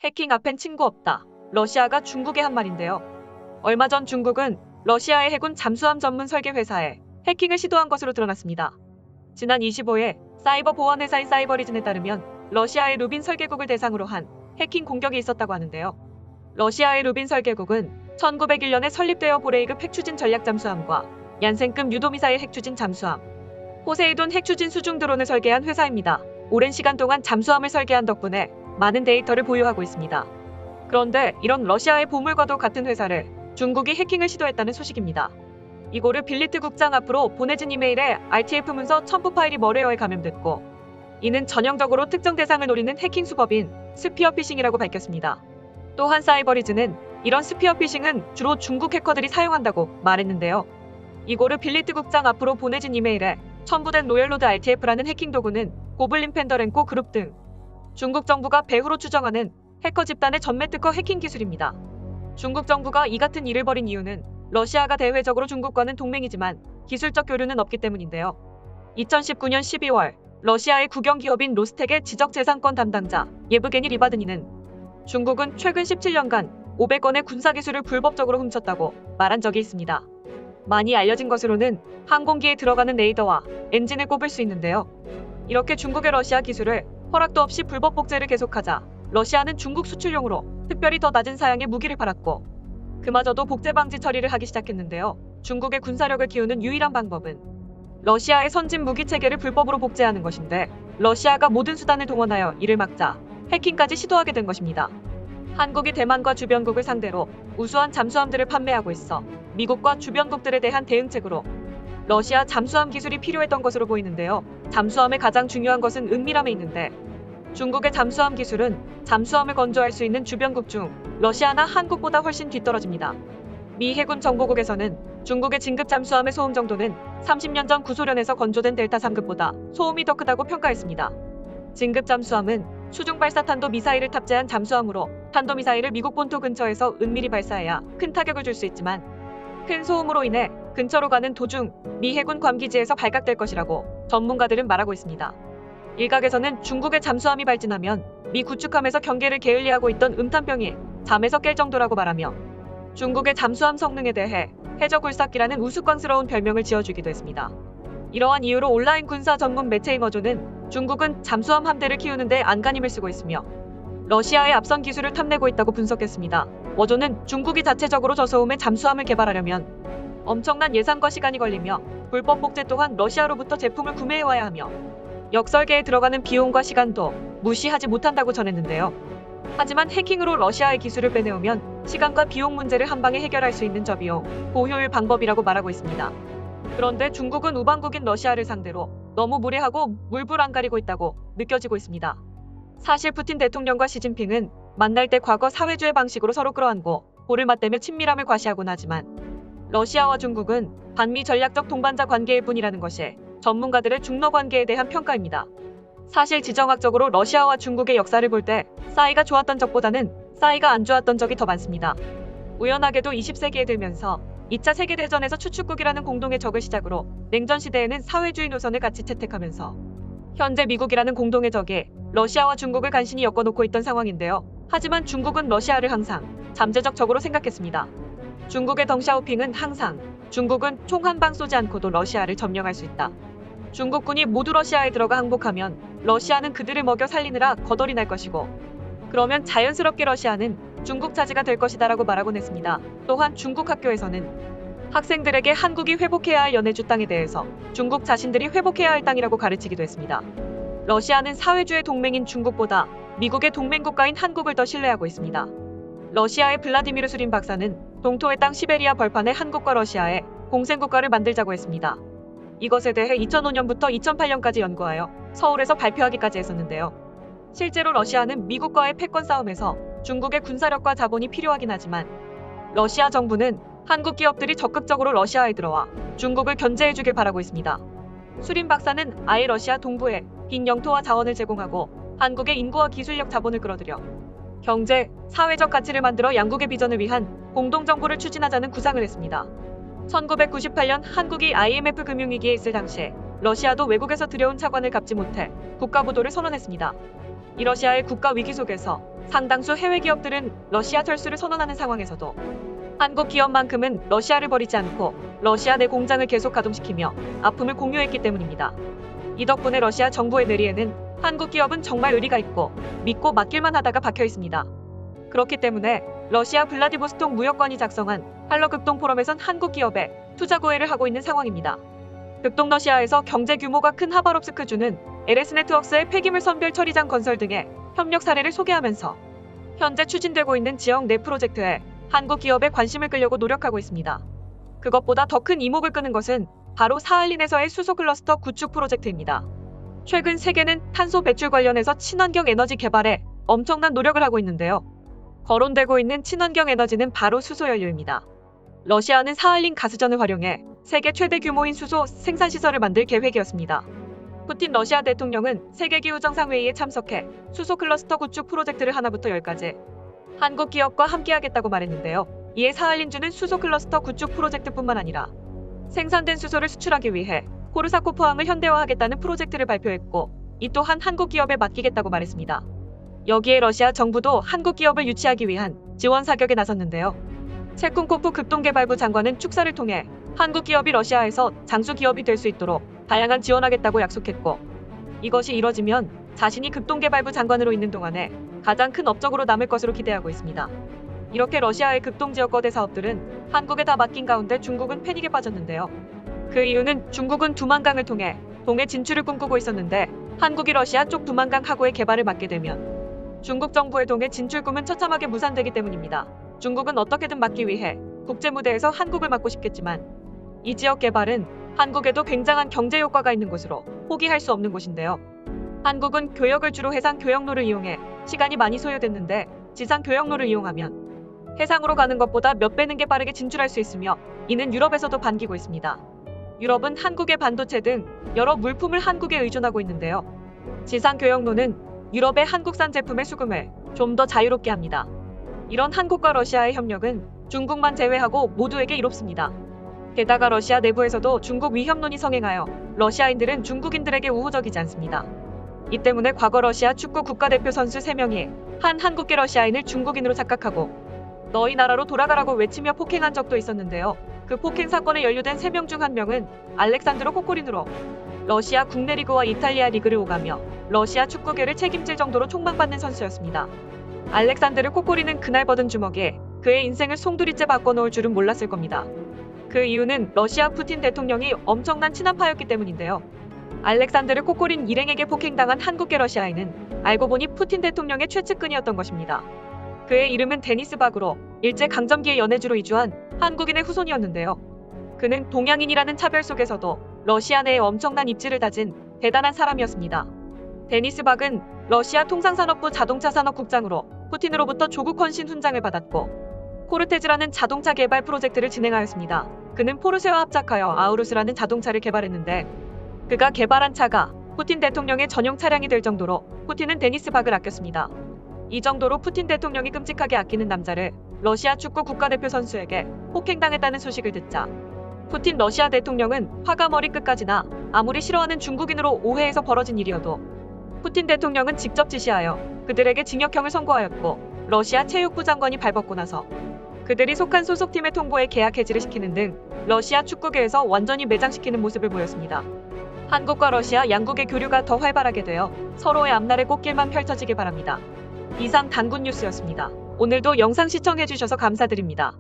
해킹 앞엔 친구 없다. 러시아가 중국에 한 말인데요. 얼마 전 중국은 러시아의 해군 잠수함 전문 설계 회사에 해킹을 시도한 것으로 드러났습니다. 지난 25일 사이버 보안 회사인 사이버리즌에 따르면 러시아의 루빈 설계국을 대상으로 한 해킹 공격이 있었다고 하는데요. 러시아의 루빈 설계국은 1901년에 설립되어 보레이급 핵추진 전략 잠수함과 얀센급 유도미사일 핵추진 잠수함, 포세이돈 핵추진 수중 드론을 설계한 회사입니다. 오랜 시간 동안 잠수함을 설계한 덕분에 많은 데이터를 보유하고 있습니다. 그런데 이런 러시아의 보물과도 같은 회사를 중국이 해킹을 시도했다는 소식입니다. 이고르 빌리트 국장 앞으로 보내진 이메일에 RTF 문서 첨부 파일이 머레어에 감염됐고, 이는 전형적으로 특정 대상을 노리는 해킹 수법인 스피어 피싱이라고 밝혔습니다. 또한 사이버리즈는 이런 스피어 피싱은 주로 중국 해커들이 사용한다고 말했는데요. 이고르 빌리트 국장 앞으로 보내진 이메일에 첨부된 로열로드 RTF라는 해킹 도구는 고블린 펜더랭코 그룹 등 중국 정부가 배후로 추정하는 해커 집단의 전매 특허 해킹 기술입니다. 중국 정부가 이 같은 일을 벌인 이유는 러시아가 대외적으로 중국과는 동맹이지만 기술적 교류는 없기 때문인데요. 2019년 12월 러시아의 국영기업인 로스텍의 지적재산권 담당자 예브게니 리바드니는 중국은 최근 17년간 500건의 군사기술을 불법적으로 훔쳤다고 말한 적이 있습니다. 많이 알려진 것으로는 항공기에 들어가는 레이더와 엔진을 꼽을 수 있는데요. 이렇게 중국의 러시아 기술을 허락도 없이 불법 복제를 계속하자 러시아는 중국 수출용으로 특별히 더 낮은 사양의 무기를 팔았고, 그마저도 복제 방지 처리를 하기 시작했는데요. 중국의 군사력을 키우는 유일한 방법은 러시아의 선진 무기 체계를 불법으로 복제하는 것인데, 러시아가 모든 수단을 동원하여 이를 막자 해킹까지 시도하게 된 것입니다. 한국이 대만과 주변국을 상대로 우수한 잠수함들을 판매하고 있어 미국과 주변국들에 대한 대응책으로 러시아 잠수함 기술이 필요했던 것으로 보이는데요. 잠수함의 가장 중요한 것은 은밀함에 있는데, 중국의 잠수함 기술은 잠수함을 건조할 수 있는 주변국 중 러시아나 한국보다 훨씬 뒤떨어집니다. 미 해군 정보국에서는 중국의 진급 잠수함의 소음 정도는 30년 전 구소련에서 건조된 델타 3급보다 소음이 더 크다고 평가했습니다. 진급 잠수함은 수중 발사 탄도 미사일을 탑재한 잠수함으로 탄도미사일을 미국 본토 근처에서 은밀히 발사해야 큰 타격을 줄 수 있지만, 큰 소음으로 인해 근처로 가는 도중 미 해군 괌 기지에서 발각될 것이라고 전문가들은 말하고 있습니다. 일각에서는 중국의 잠수함이 발진하면 미 구축함에서 경계를 게을리하고 있던 음탄병이 잠에서 깰 정도라고 말하며 중국의 잠수함 성능에 대해 해저굴삭기라는 우스꽝스러운 별명을 지어주기도 했습니다. 이러한 이유로 온라인 군사 전문 매체인 어조는 중국은 잠수함 함대를 키우는데 안간힘을 쓰고 있으며 러시아의 앞선 기술을 탐내고 있다고 분석했습니다. 어조는 중국이 자체적으로 저소음의 잠수함을 개발하려면 엄청난 예산과 시간이 걸리며 불법 복제 또한 러시아로부터 제품을 구매해와야 하며 역설계에 들어가는 비용과 시간도 무시하지 못한다고 전했는데요. 하지만 해킹으로 러시아의 기술을 빼내오면 시간과 비용 문제를 한방에 해결할 수 있는 저비용, 고효율 방법이라고 말하고 있습니다. 그런데 중국은 우방국인 러시아를 상대로 너무 무례하고 물불 안 가리고 있다고 느껴지고 있습니다. 사실 푸틴 대통령과 시진핑은 만날 때 과거 사회주의 방식으로 서로 끌어안고 볼을 맞대며 친밀함을 과시하곤 하지만, 러시아와 중국은 반미 전략적 동반자 관계일 뿐이라는 것이 전문가들의 중러 관계에 대한 평가입니다. 사실 지정학적으로 러시아와 중국의 역사를 볼 때 사이가 좋았던 적보다는 사이가 안 좋았던 적이 더 많습니다. 우연하게도 20세기에 들면서 2차 세계대전에서 추축국이라는 공동의 적을 시작으로 냉전 시대에는 사회주의 노선을 같이 채택하면서 현재 미국이라는 공동의 적이 러시아와 중국을 간신히 엮어놓고 있던 상황인데요. 하지만 중국은 러시아를 항상 잠재적 적으로 생각했습니다. 중국의 덩샤오핑은 항상 중국은 총 한 방 쏘지 않고도 러시아를 점령할 수 있다. 중국군이 모두 러시아에 들어가 항복하면 러시아는 그들을 먹여 살리느라 거덜이 날 것이고, 그러면 자연스럽게 러시아는 중국 차지가 될 것이다 라고 말하곤 했습니다. 또한 중국 학교에서는 학생들에게 한국이 회복해야 할 연해주 땅에 대해서 중국 자신들이 회복해야 할 땅이라고 가르치기도 했습니다. 러시아는 사회주의 동맹인 중국보다 미국의 동맹국가인 한국을 더 신뢰하고 있습니다. 러시아의 블라디미르 수린 박사는 동토의 땅 시베리아 벌판에 한국과 러시아의 공생국가를 만들자고 했습니다. 이것에 대해 2005년부터 2008년까지 연구하여 서울에서 발표하기까지 했었는데요. 실제로 러시아는 미국과의 패권 싸움에서 중국의 군사력과 자본이 필요하긴 하지만, 러시아 정부는 한국 기업들이 적극적으로 러시아에 들어와 중국을 견제해주길 바라고 있습니다. 수린 박사는 아예 러시아 동부에 빈 영토와 자원을 제공하고 한국의 인구와 기술력 자본을 끌어들여 경제, 사회적 가치를 만들어 양국의 비전을 위한 공동정부를 추진하자는 구상을 했습니다. 1998년 한국이 IMF 금융위기에 있을 당시에 러시아도 외국에서 들여온 차관을 갚지 못해 국가부도를 선언했습니다. 이 러시아의 국가 위기 속에서 상당수 해외 기업들은 러시아 철수를 선언하는 상황에서도 한국 기업만큼은 러시아를 버리지 않고 러시아 내 공장을 계속 가동시키며 아픔을 공유했기 때문입니다. 이 덕분에 러시아 정부의 뇌리에는 한국 기업은 정말 의리가 있고 믿고 맡길만 하다가 박혀 있습니다. 그렇기 때문에 러시아 블라디보스톡 무역관이 작성한 할러 극동 포럼에선 한국 기업에 투자 고해를 하고 있는 상황입니다. 극동 러시아에서 경제 규모가 큰 하바롭스크주는 LS 네트워크스의 폐기물 선별 처리장 건설 등의 협력 사례를 소개하면서 현재 추진되고 있는 지역 내 프로젝트에 한국 기업의 관심을 끌려고 노력하고 있습니다. 그것보다 더 큰 이목을 끄는 것은 바로 사할린에서의 수소 클러스터 구축 프로젝트입니다. 최근 세계는 탄소 배출 관련해서 친환경 에너지 개발에 엄청난 노력을 하고 있는데요. 거론되고 있는 친환경 에너지는 바로 수소연료입니다. 러시아는 사할린 가스전을 활용해 세계 최대 규모인 수소 생산시설을 만들 계획이었습니다. 푸틴 러시아 대통령은 세계기후정상회의에 참석해 수소 클러스터 구축 프로젝트를 하나부터 10까지 한국 기업과 함께하겠다고 말했는데요. 이에 사할린주는 수소 클러스터 구축 프로젝트뿐만 아니라 생산된 수소를 수출하기 위해 코르사코 포항을 현대화하겠다는 프로젝트를 발표했고, 이 또한 한국 기업에 맡기겠다고 말했습니다. 여기에 러시아 정부도 한국 기업을 유치하기 위한 지원 사격에 나섰는데요. 체쿤코프 극동개발부 장관은 축사를 통해 한국 기업이 러시아에서 장수 기업이 될 수 있도록 다양한 지원하겠다고 약속했고, 이것이 이뤄지면 자신이 극동개발부 장관으로 있는 동안에 가장 큰 업적으로 남을 것으로 기대하고 있습니다. 이렇게 러시아의 극동지역 거대 사업들은 한국에 다 맡긴 가운데 중국은 패닉에 빠졌는데요. 그 이유는 중국은 두만강을 통해 동해 진출을 꿈꾸고 있었는데 한국이 러시아 쪽 두만강 하구의 개발을 맡게 되면 중국 정부의 동해 진출 꿈은 처참하게 무산되기 때문입니다. 중국은 어떻게든 막기 위해 국제 무대에서 한국을 막고 싶겠지만 이 지역 개발은 한국에도 굉장한 경제 효과가 있는 곳으로 포기할 수 없는 곳인데요. 한국은 교역을 주로 해상 교역로를 이용해 시간이 많이 소요됐는데 지상 교역로를 이용하면 해상으로 가는 것보다 몇 배 는게 빠르게 진출할 수 있으며 이는 유럽에서도 반기고 있습니다. 유럽은 한국의 반도체 등 여러 물품을 한국에 의존하고 있는데요. 지상 교역로는 유럽의 한국산 제품의 수금을 좀 더 자유롭게 합니다. 이런 한국과 러시아의 협력은 중국만 제외하고 모두에게 이롭습니다. 게다가 러시아 내부에서도 중국 위협론이 성행하여 러시아인들은 중국인들에게 우호적이지 않습니다. 이 때문에 과거 러시아 축구 국가대표 선수 3명이 한 한국계 러시아인을 중국인으로 착각하고 너희 나라로 돌아가라고 외치며 폭행한 적도 있었는데요. 그 폭행 사건에 연루된 3명 중 1명은 알렉산드로 코코린으로 러시아 국내 리그와 이탈리아 리그를 오가며 러시아 축구계를 책임질 정도로 총망받는 선수였습니다. 알렉산드르 코코린은 그날 받은 주먹에 그의 인생을 송두리째 바꿔놓을 줄은 몰랐을 겁니다. 그 이유는 러시아 푸틴 대통령이 엄청난 친한파였기 때문인데요. 알렉산드르 코코린 일행에게 폭행당한 한국계 러시아인은 알고 보니 푸틴 대통령의 최측근이었던 것입니다. 그의 이름은 데니스 박으로 일제강점기의 연해주로 이주한 한국인의 후손이었는데요. 그는 동양인이라는 차별 속에서도 러시아 내에 엄청난 입지를 다진 대단한 사람이었습니다. 데니스 박은 러시아 통상산업부 자동차산업국장으로 푸틴으로부터 조국 헌신 훈장을 받았고 코르테즈라는 자동차 개발 프로젝트를 진행하였습니다. 그는 포르쉐와 합작하여 아우루스라는 자동차를 개발했는데 그가 개발한 차가 푸틴 대통령의 전용 차량이 될 정도로 푸틴은 데니스 박을 아꼈습니다. 이 정도로 푸틴 대통령이 끔찍하게 아끼는 남자를 러시아 축구 국가대표 선수에게 폭행당했다는 소식을 듣자 푸틴 러시아 대통령은 화가 머리끝까지 나 아무리 싫어하는 중국인으로 오해해서 벌어진 일이어도 푸틴 대통령은 직접 지시하여 그들에게 징역형을 선고하였고 러시아 체육부 장관이 발벗고 나서 그들이 속한 소속팀의 통보에 계약 해지를 시키는 등 러시아 축구계에서 완전히 매장시키는 모습을 보였습니다. 한국과 러시아 양국의 교류가 더 활발하게 되어 서로의 앞날의 꽃길만 펼쳐지길 바랍니다. 이상 단군 뉴스였습니다. 오늘도 영상 시청해주셔서 감사드립니다.